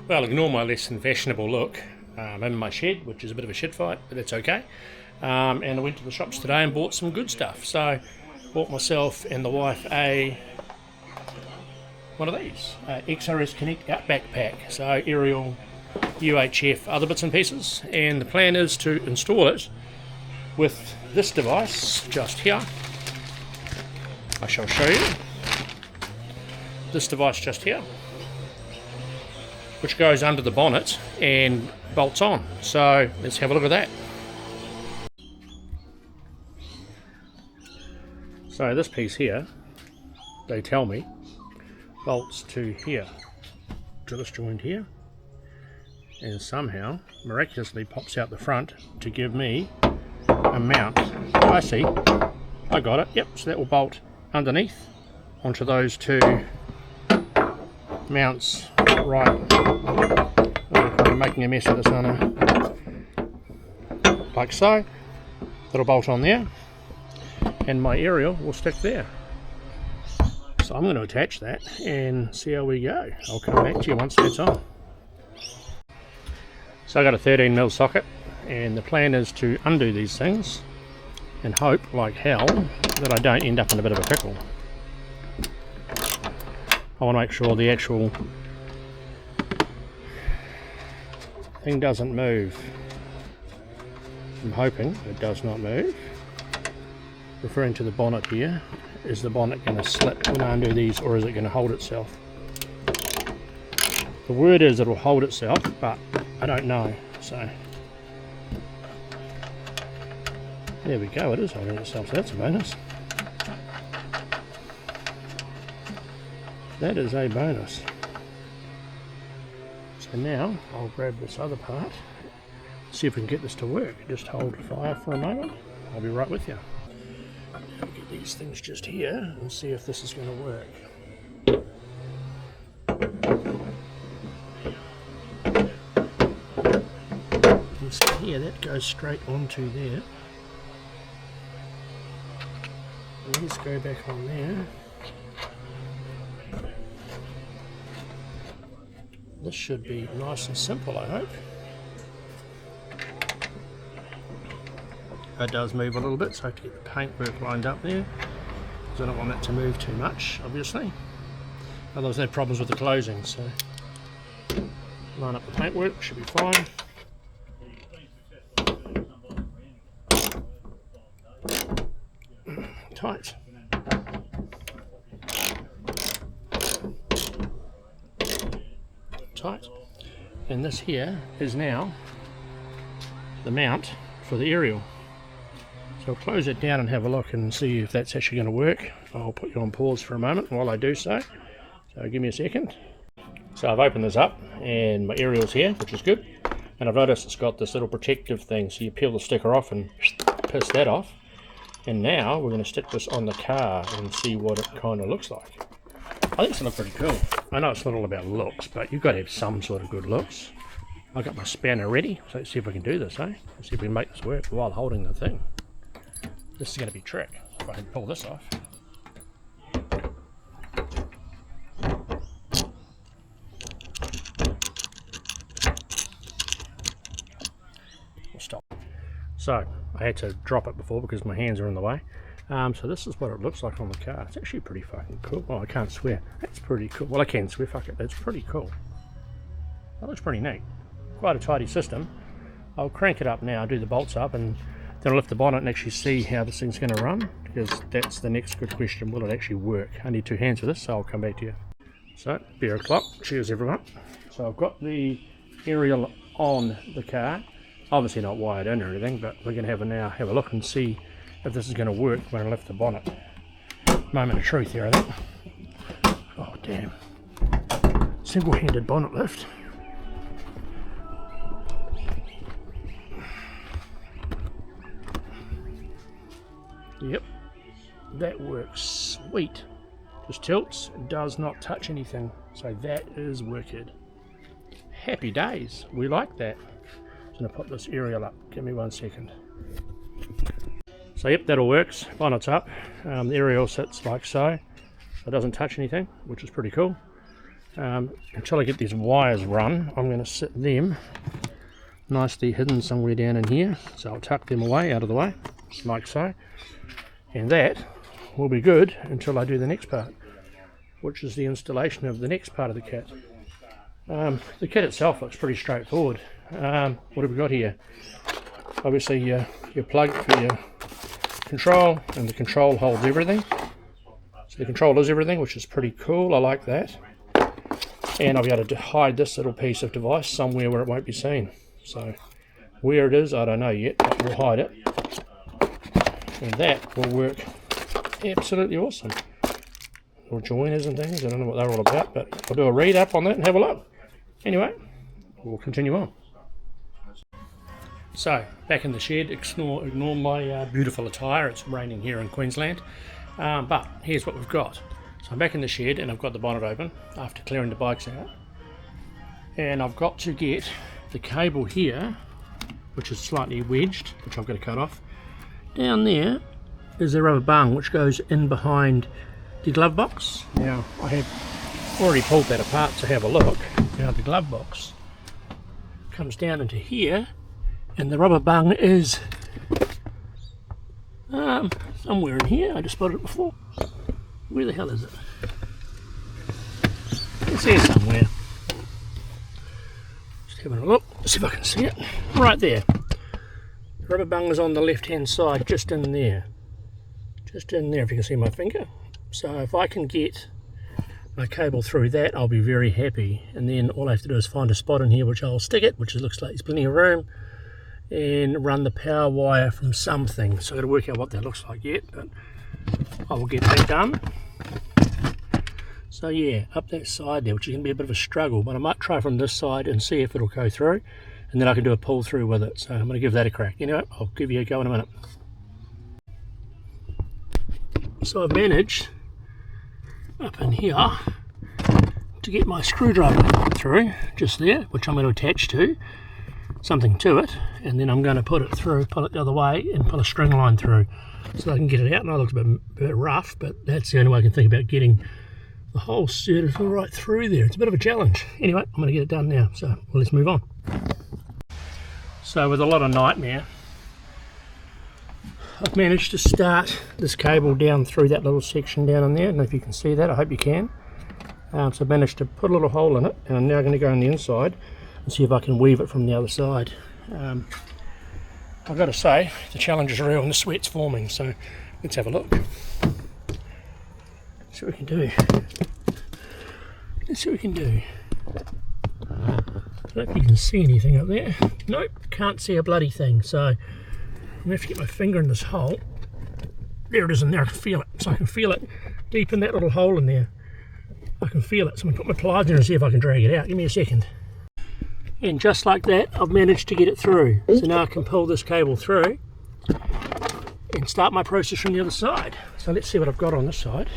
Well, ignore my less than fashionable look. I'm in my shed, which is a bit of a shit fight, but that's okay. And I went to the shops today and bought some good stuff. So, bought myself and the wife one of these, XRS Connect Outback pack. So, aerial, UHF, other bits and pieces. And the plan is to install it with this device just here. I shall show you. This device just here, which goes under the bonnet and bolts on. So let's have a look at that. So this piece here, they tell me, bolts to here, to this joint here, and somehow miraculously pops out the front to give me a mount. I see, I got it. Yep, so that will bolt underneath onto those two mounts. Right, I'm making a mess of this, aren't I? Like so. That'll bolt on there, and my aerial will stick there. So I'm going to attach that and see how we go. I'll come back to you once that's on. So I got a 13mm socket, and the plan is to undo these things and hope like hell that I don't end up in a bit of a pickle. I want to make sure the actual thing doesn't move. I'm hoping it does not move. Referring to the bonnet here, is the bonnet going to slip when I undo these, or is it going to hold itself? The word is it will hold itself, but I don't know. So there we go, it is holding itself, so that's a bonus. That is a bonus. So now I'll grab this other part, see if we can get this to work. Just hold fire for a moment. I'll be right with you. Now get these things just here and see if this is going to work. You see here, that goes straight onto there. And these go back on there. This should be nice and simple, I hope. It does move a little bit, so I have to get the paintwork lined up there, because I don't want that to move too much, obviously. Otherwise, no problems with the closing. So, line up the paintwork, should be fine. Tight. Tight. And this here is now the mount for the aerial. So I'll close it down and have a look and see if that's actually going to work. I'll put you on pause for a moment while I do so. So give me a second. So I've opened this up and my aerial's here, which is good. And I've noticed it's got this little protective thing, so you peel the sticker off and piss that off. And now we're going to stick this on the car and see what it kind of looks like. I think it's going to look pretty cool. I know it's not all about looks, but you've got to have some sort of good looks. I've got my spanner ready, so let's see if we can do this, eh? Let's see if we can make this work while holding the thing. This is going to be a trick, if I can pull this off. We'll stop. So, I had to drop it before because my hands are in the way. So this is what it looks like on the car. It's actually pretty fucking cool. Oh, I can't swear. That's pretty cool. Well, I can swear, fuck it. That's pretty cool. That looks pretty neat. Quite a tidy system. I'll crank it up now, do the bolts up, and then I'll lift the bonnet and actually see how this thing's going to run, because that's the next good question. Will it actually work? I need two hands for this, so I'll come back to you. So, beer o'clock. Cheers, everyone. So I've got the aerial on the car. Obviously not wired in or anything, but we're going to have a look and see if this is going to work when I lift the bonnet. Moment of truth here, I think. Oh, damn. Single-handed bonnet lift. Yep, that works sweet. Just tilts, does not touch anything. So that is wicked. Happy days, we like that. I'm going to put this aerial up. Give me 1 second. So yep, that all works. Bonnet's up. The aerial sits like so. It doesn't touch anything, which is pretty cool. until I get these wires run, I'm going to sit them nicely hidden somewhere down in here. So I'll tuck them away out of the way, like so. And that will be good until I do the next part, which is the installation of the next part of the kit. The kit itself looks pretty straightforward. What have we got here? Obviously your plug for your control, and the control holds everything. So the control is everything, which is pretty cool. I like that. And I'll be able to hide this little piece of device somewhere where it won't be seen. So where it is, I don't know yet, but we'll hide it. And that will work absolutely awesome. Little joiners and things, I don't know what they're all about, but I'll do a read up on that and have a look. Anyway, we'll continue on. So, back in the shed, ignore my beautiful attire. It's raining here in Queensland. But here's what we've got. So I'm back in the shed and I've got the bonnet open after clearing the bikes out. And I've got to get the cable here, which is slightly wedged, which I've got to cut off. Down there is the rubber bung which goes in behind the glove box. Now, I have already pulled that apart to have a look. Now the glove box comes down into here, and the rubber bung is somewhere in here. I just spotted it before. Where the hell is it? It's here somewhere. Just having a look, see if I can see it. Right there. The rubber bung is on the left hand side, just in there. Just in there, if you can see my finger. So if I can get my cable through that, I'll be very happy. And then all I have to do is find a spot in here which I'll stick it, which looks like there's plenty of room, and run the power wire from something. So I've got to work out what that looks like yet, but I will get that done. So yeah, up that side there, which is going to be a bit of a struggle, but I might try from this side and see if it'll go through, and then I can do a pull through with it. So I'm going to give that a crack. You know what, I'll give you a go in a minute. So I've managed up in here to get my screwdriver through just there, which I'm going to attach to something to it, and then I'm going to put it through, pull it the other way, and pull a string line through so I can get it out. And it looks a bit rough, but that's the only way I can think about getting the hole inserted right through there. It's a bit of a challenge. Anyway, I'm going to get it done now, so let's move on. So with a lot of nightmare, I've managed to start this cable down through that little section down in there. I don't know if you can see that, I hope you can. So I've managed to put a little hole in it, and I'm now going to go on the inside and see if I can weave it from the other side. I've got to say, the challenge is real and the sweat's forming, so let's have a look. See what we can do. Let's see what we can do. I don't know if you can see anything up there. Nope, can't see a bloody thing, so I'm going to have to get my finger in this hole. There it is in there, I can feel it. So I can feel it deep in that little hole in there. I can feel it, so I'm going to put my pliers in and see if I can drag it out. Give me a second. And just like that, I've managed to get it through. So now I can pull this cable through and start my process from the other side. So let's see what I've got on this side,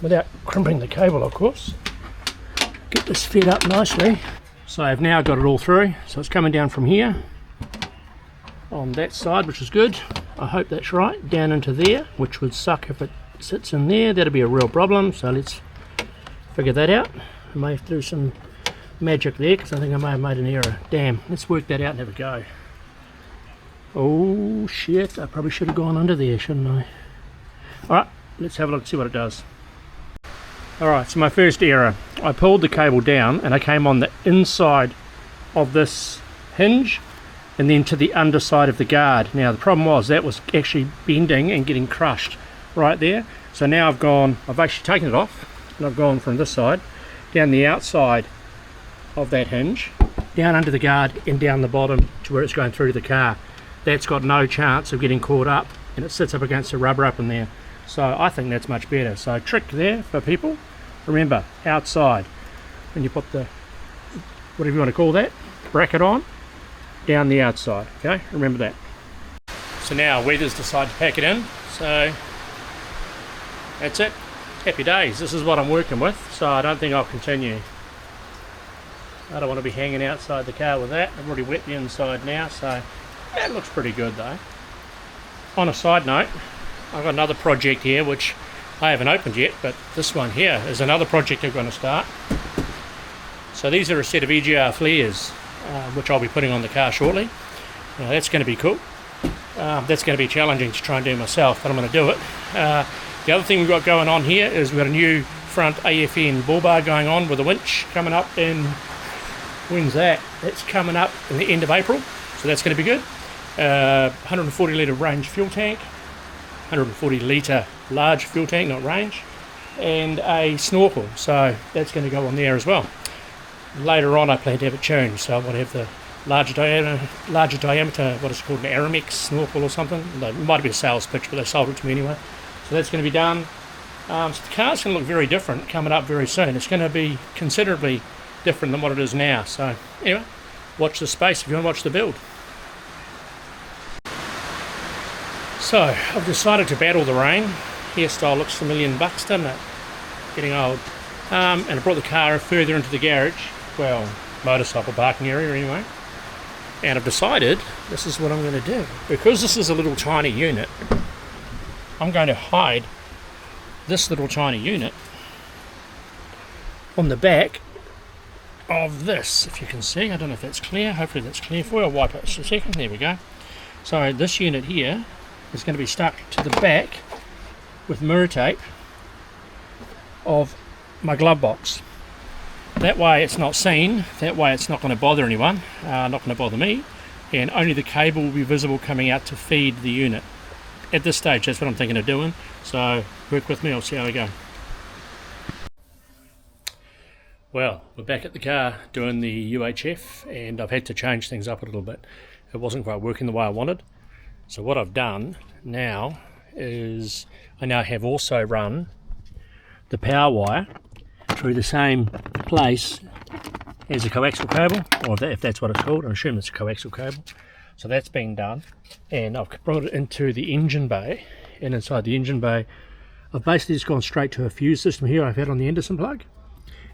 without crimping the cable, of course. Get this fed up nicely. So I've now got it all through. So it's coming down from here on that side, which is good. I hope that's right. Down into there, which would suck if it sits in there. That'd be a real problem. So let's figure that out. I may have to do some magic there, because I think I may have made an error. Damn, let's work that out and have a go. Oh shit, I probably should have gone under there, shouldn't I? Alright, let's have a look and see what it does. Alright, so my first error. I pulled the cable down and I came on the inside of this hinge and then to the underside of the guard. Now the problem was that was actually bending and getting crushed right there. So now I've actually taken it off, and I've gone from this side down the outside of that hinge, down under the guard and down the bottom to where it's going through to the car. That's got no chance of getting caught up, and it sits up against the rubber up in there. So I think that's much better. So trick there for people, remember, outside, when you put the, whatever you want to call that, bracket on, down the outside, okay, remember that. So now Weathers decided to pack it in, so that's it, happy days. This is what I'm working with, so I don't think I'll continue. I don't want to be hanging outside the car with that. I've already wet the inside now, so that looks pretty good though. On a side note, I've got another project here which I haven't opened yet, but this one here is another project I'm going to start. So these are a set of EGR flares, which I'll be putting on the car shortly. Now that's going to be cool. That's going to be challenging to try and do myself, but I'm going to do it. The other thing we've got going on here is we've got a new front AFN bull bar going on with a winch coming up in, when's that? That's coming up in the end of April, so that's going to be good. 140 litre range fuel tank, 140 litre large fuel tank, not range, and a snorkel, so that's going to go on there as well. Later on I plan to have it tuned, so I want to have the larger diameter, what is it called, an Aramex snorkel or something. It might be a sales pitch, but they sold it to me anyway. So that's going to be done. So the car's going to look very different coming up very soon. It's going to be considerably different than what it is now. So anyway, watch the space if you want to watch the build. So I've decided to battle the rain. Hairstyle looks $1 million, doesn't it? Getting old. And I brought the car further into the garage, well, motorcycle parking area anyway. And I've decided this is what I'm going to do. Because this is a little tiny unit, I'm going to hide this little tiny unit on the back of this, if you can see. I don't know if that's clear. Hopefully that's clear for you. I'll wipe it just a second. There we go. So this unit here is going to be stuck to the back with mirror tape of my glove box. That way it's not seen, that way it's not going to bother anyone, not going to bother me, and only the cable will be visible coming out to feed the unit. At this stage, that's what I'm thinking of doing, so work with me, I'll see how we go. Well, we're back at the car doing the UHF, and I've had to change things up a little bit. It wasn't quite working the way I wanted, so what I've done now is I now have also run the power wire through the same place as a coaxial cable, or if that's what it's called. I assume it's a coaxial cable. So that's been done, and I've brought it into the engine bay, and inside the engine bay I've basically just gone straight to a fuse system here I've had on the Anderson plug,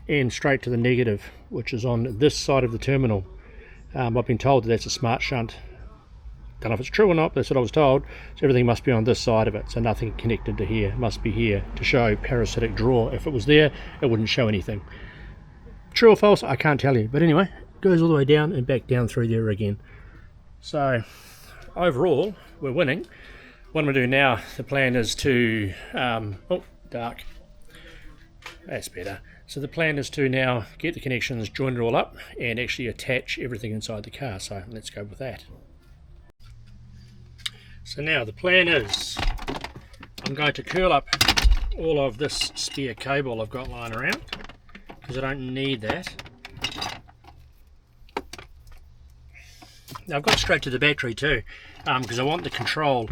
and straight to the negative, which is on this side of the terminal. I've been told that that's a smart shunt. Don't know if it's true or not, but that's what I was told. So everything must be on this side of it, so nothing connected to here. It must be here to show parasitic draw. If it was there, it wouldn't show anything. True or false, I can't tell you. But anyway, it goes all the way down and back down through there again. So overall, we're winning. What I'm going to do now, the plan is to, oh, dark. That's better. So the plan is to now get the connections, join it all up, and actually attach everything inside the car. So let's go with that. So now the plan is I'm going to curl up all of this spare cable I've got lying around, because I don't need that. Now I've got straight to the battery too, because I want the control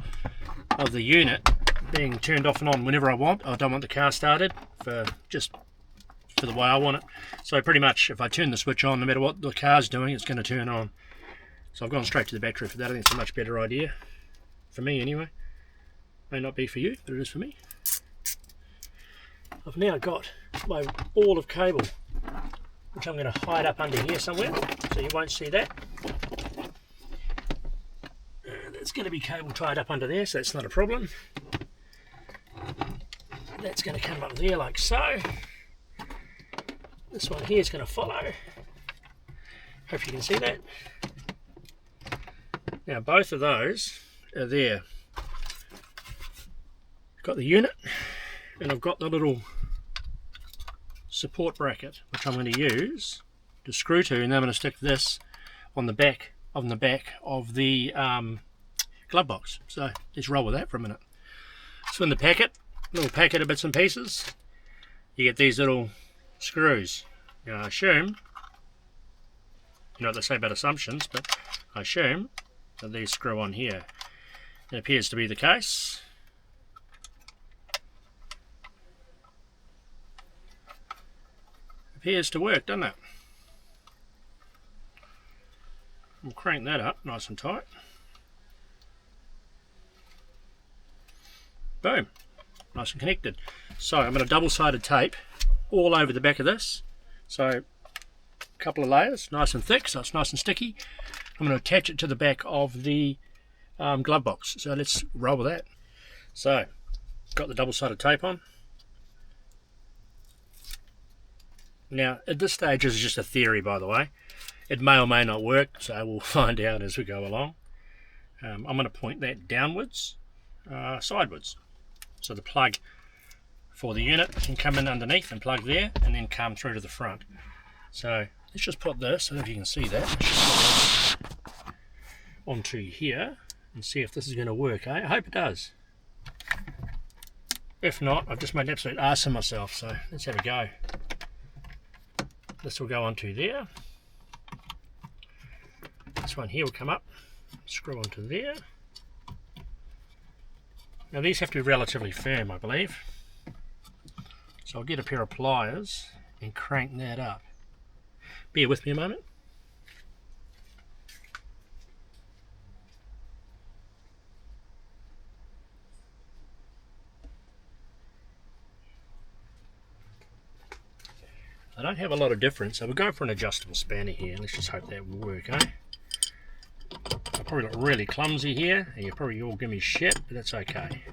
of the unit being turned off and on whenever I want. I don't want the car started for the way I want it. So pretty much if I turn the switch on, no matter what the car's doing, it's going to turn on. So I've gone straight to the battery for that. I think it's a much better idea. For me anyway. May not be for you, but it is for me. I've now got my ball of cable, which I'm going to hide up under here somewhere, so you won't see that. There's going to be cable tied up under there, so that's not a problem. That's going to come up there like so. This one here is going to follow. Hope you can see that. Now both of those are there. I've got the unit, and I've got the little support bracket, which I'm going to use to screw to, and then I'm going to stick this on the back of the glove box. So let's roll with that for a minute. So in the packet, little packet of bits and pieces, you get these little screws. Now I assume, you know what they say about assumptions, but I assume that these screw on here. It appears to be the case. Appears to work, doesn't it? We'll crank that up nice and tight. Boom, nice and connected. So I'm going to double-sided tape all over the back of this. So a couple of layers, nice and thick, so it's nice and sticky. I'm going to attach it to the back of the glove box. So let's roll with that. So got the double-sided tape on. Now at this stage this is just a theory, by the way. It may or may not work, so we'll find out as we go along. I'm going to point that downwards, sidewards, so the plug for the unit can come in underneath and plug there and then come through to the front. So let's just put this, I don't know if you can see that, let's just put this onto here and see if this is going to work. I hope it does. If not, I've just made an absolute ass of myself, so let's have a go. This will go onto there. This one here will come up, screw onto there. Now these have to be relatively firm, I believe. So I'll get a pair of pliers and crank that up. Bear with me a moment. I don't have a lot of difference, so we'll go for an adjustable spanner here. Let's just hope that will work, eh? I probably look really clumsy here, and you probably all give me shit, but that's okay.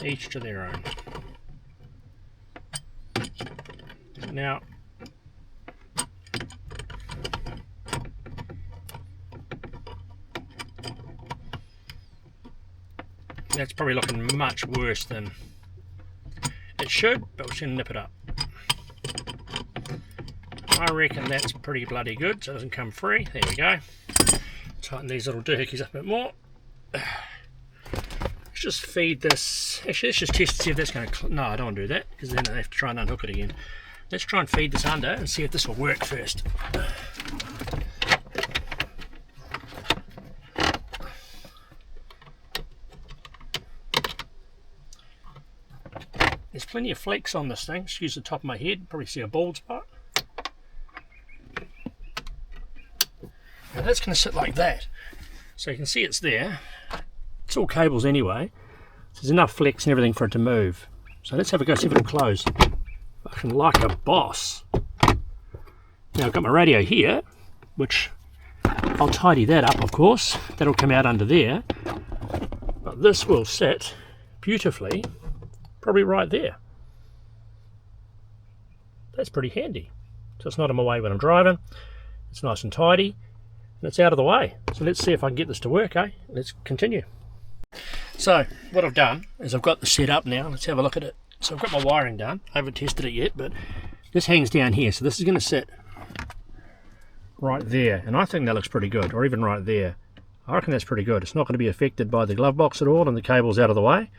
Each to their own. Now, that's probably looking much worse than it should, but we should nip it up. I reckon that's pretty bloody good, so it doesn't come free. There we go. Tighten these little doohickeys up a bit more. Let's just feed this. Actually, let's just test to see if that's going to. No, I don't want to do that because then I have to try and unhook it again. Let's try and feed this under and see if this will work first. There's plenty of flakes on this thing. Excuse the top of my head. Probably see a bald spot. Now that's going to sit like that. So you can see it's there. It's all cables anyway. There's enough flex and everything for it to move. So let's have a go, see if it'll close. Fucking like a boss. Now I've got my radio here, which I'll tidy that up, of course. That'll come out under there. But this will sit beautifully, probably right there. That's pretty handy. So it's not in my way when I'm driving. It's nice and tidy. And it's out of the way. So let's see if I can get this to work, eh? Let's continue. So what I've done is I've got the set up now. Let's have a look at it. So I've got my wiring done. I haven't tested it yet, but this hangs down here. So this is going to sit right there. And I think that looks pretty good, or even right there. I reckon that's pretty good. It's not going to be affected by the glove box at all, and the cable's out of the way.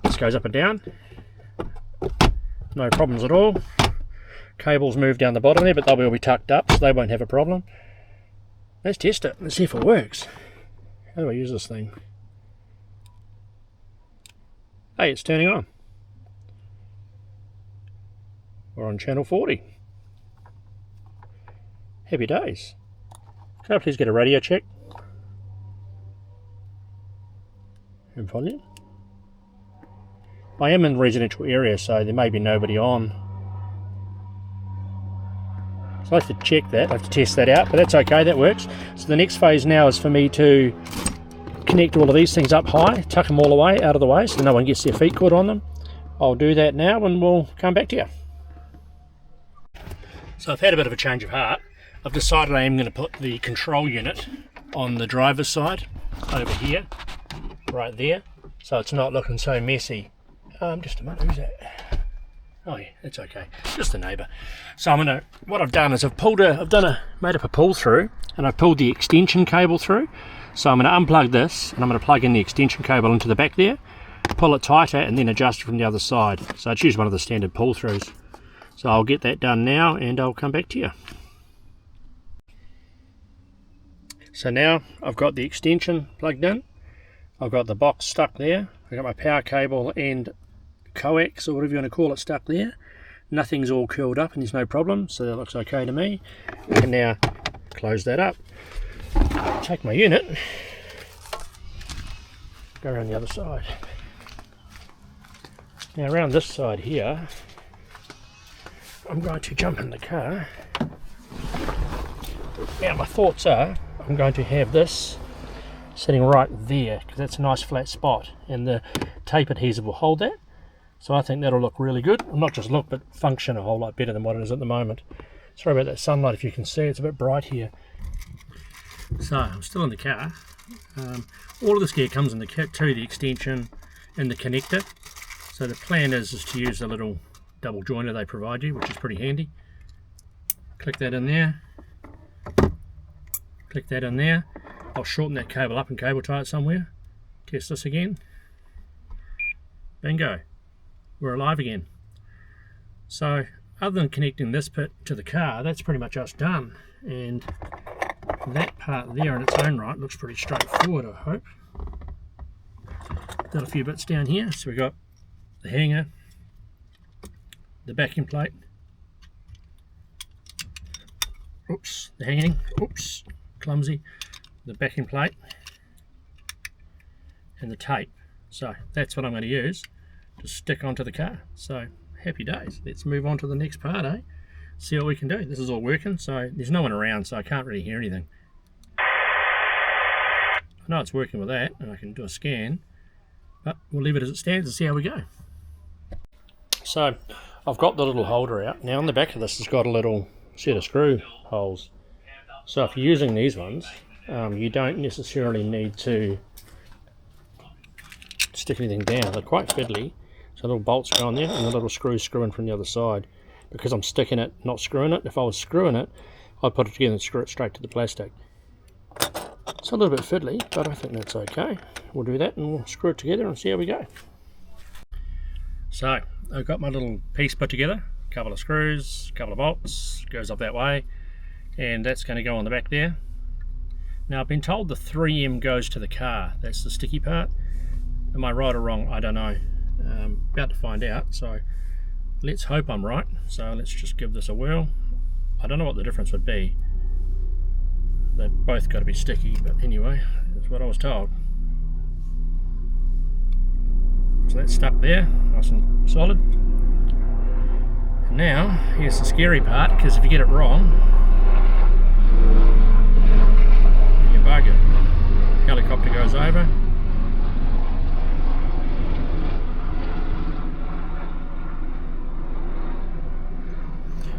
This goes up and down. No problems at all. Cables move down the bottom there, but they'll all be tucked up, so they won't have a problem. Let's test it. Let's see if it works. How do I use this thing? Hey, it's turning on. We're on channel 40. Happy days. Can I please get a radio check? And volume. I am in a residential area, so there may be nobody on. So I have to check that, I have to test that out, but that's okay, that works. So the next phase now is for me to connect all of these things up high, tuck them all away, out of the way, so no one gets their feet caught on them. I'll do that now and we'll come back to you. So I've had a bit of a change of heart. I've decided I am going to put the control unit on the driver's side, over here, right there, so it's not looking so messy. Just a minute, who's that? Oh yeah, it's okay, just a neighbour. So what I've done is made up a pull through, and I've pulled the extension cable through. So I'm going to unplug this, and I'm going to plug in the extension cable into the back there, pull it tighter, and then adjust it from the other side. So it's usually one of the standard pull throughs. So I'll get that done now, and I'll come back to you. So now I've got the extension plugged in, I've got the box stuck there, I've got my power cable and coax or whatever you want to call it stuck there. Nothing's all curled up and there's no problem, so that looks okay to me. I can now close that up, take my unit, go around the other side. Now around this side here, I'm going to jump in the car. Now my thoughts are, I'm going to have this sitting right there because that's a nice flat spot and the tape adhesive will hold that. So I think that'll look really good. Not just look, but function a whole lot better than what it is at the moment. Sorry about that sunlight, if you can see, it's a bit bright here. So I'm still in the car. All of this gear comes in the kit too, the extension and the connector. So the plan is to use the little double joiner they provide you, which is pretty handy. Click that in there. Click that in there. I'll shorten that cable up and cable tie it somewhere. Test this again. Bingo. We're alive again. So other than connecting this bit to the car, that's pretty much us done. And that part there in its own right looks pretty straightforward, I hope. Got a few bits down here. So we've got the hanger, the backing plate, oops, the hanging, oops, clumsy, the backing plate, and the tape. So that's what I'm going to use to stick onto the car. So happy days. Let's move on to the next part, eh? See what we can do. This is all working, so there's no one around, so I can't really hear anything. I know it's working with that, and I can do a scan, but we'll leave it as it stands and see how we go. So I've got the little holder out. Now on the back of this has got a little set of screw holes. So if you're using these ones, you don't necessarily need to stick anything down. They're quite fiddly. So little bolts go on there and the little screws screw in from the other side. Because I'm sticking it, not screwing it. If I was screwing it, I'd put it together and screw it straight to the plastic. It's a little bit fiddly, but I think that's okay. We'll do that and we'll screw it together and see how we go. So I've got my little piece put together, a couple of screws, a couple of bolts, goes up that way, and that's going to go on the back there. Now I've been told the 3M goes to the car, that's the sticky part. Am I right or wrong? I don't know. About to find out, so let's hope I'm right. So let's just give this a whirl. I don't know what the difference would be. They've both got to be sticky, but anyway, that's what I was told. So that's stuck there, nice and solid. And now, here's the scary part, because if you get it wrong, you bugger. Helicopter goes over.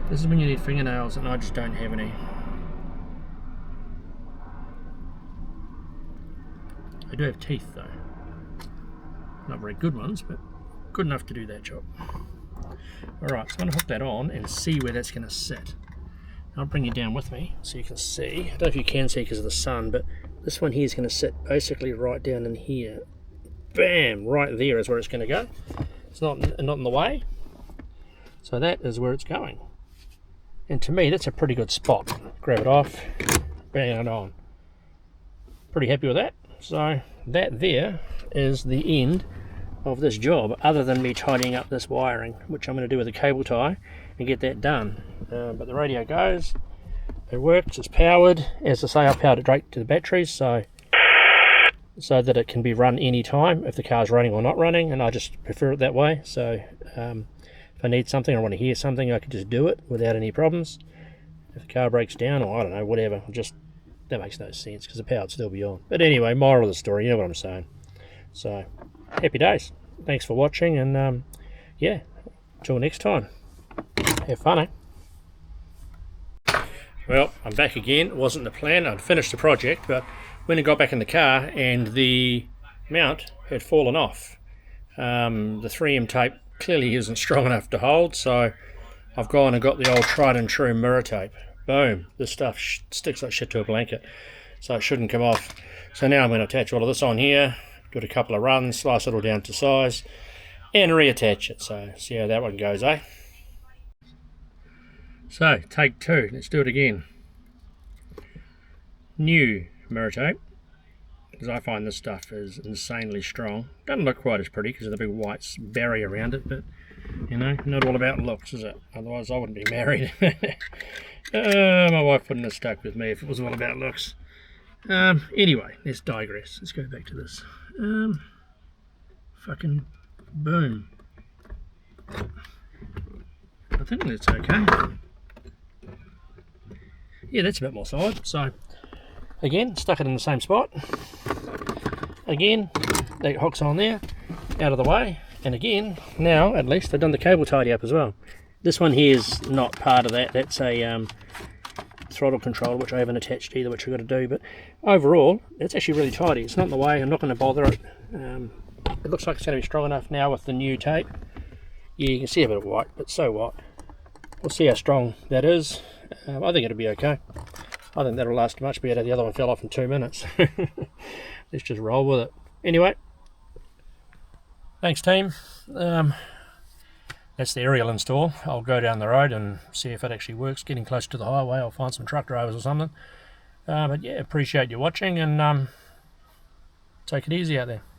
This is when you need fingernails, and I just don't have any. I do have teeth though. Not very good ones, but good enough to do that job. Alright, so I'm going to hook that on and see where that's going to sit. I'll bring you down with me so you can see. I don't know if you can see because of the sun, but this one here is going to sit basically right down in here. Bam! Right there is where it's going to go. It's not in the way. So that is where it's going. And to me, that's a pretty good spot. Grab it off, bang it on. Pretty happy with that. So that there is the end of this job, other than me tidying up this wiring, which I'm going to do with a cable tie and get that done. But the radio goes, it works, it's powered. As I say, I powered it straight to the batteries, so that it can be run any time if the car's running or not running, and I just prefer it that way. So if I need something or I want to hear something, I can just do it without any problems. If the car breaks down, or I don't know, whatever, that makes no sense because the power would still be on. But anyway, moral of the story, you know what I'm saying. So, happy days. Thanks for watching, and yeah, until next time. Have fun, eh? Well, I'm back again. It wasn't the plan. I'd finished the project, but when I got back in the car and the mount had fallen off. The 3M tape clearly isn't strong enough to hold, so I've gone and got the old tried and true mirror tape. Boom, this stuff sticks like shit to a blanket, so it shouldn't come off. So now I'm going to attach all of this on here, do it a couple of runs, slice it all down to size, and reattach it. So see how that one goes, eh? So take two, let's do it again. New mirror tape, because I find this stuff is insanely strong. Doesn't look quite as pretty because of the big white barrier around it, but you know, not all about looks, is it? Otherwise I wouldn't be married. My wife wouldn't have stuck with me if it was all about looks. Anyway, let's digress. Let's go back to this. Fucking boom. I think that's okay. Yeah, that's a bit more solid. So again, stuck it in the same spot. Again, that hook's on there, out of the way, And again, now at least I've done the cable tidy up as well. This one here is not part of that. That's a throttle controller, which I haven't attached either, which I've got to do. But overall, it's actually really tidy. It's not in the way. I'm not going to bother it. It looks like it's going to be strong enough now with the new tape. Yeah, you can see a bit of white, but so what? We'll see how strong that is. I think it'll be okay. I think that'll last much better. The other one fell off in 2 minutes. Let's just roll with it. Anyway, thanks team. That's the aerial install. I'll go down the road and see if it actually works. Getting close to the highway, I'll find some truck drivers or something. But yeah, appreciate you watching, and take it easy out there.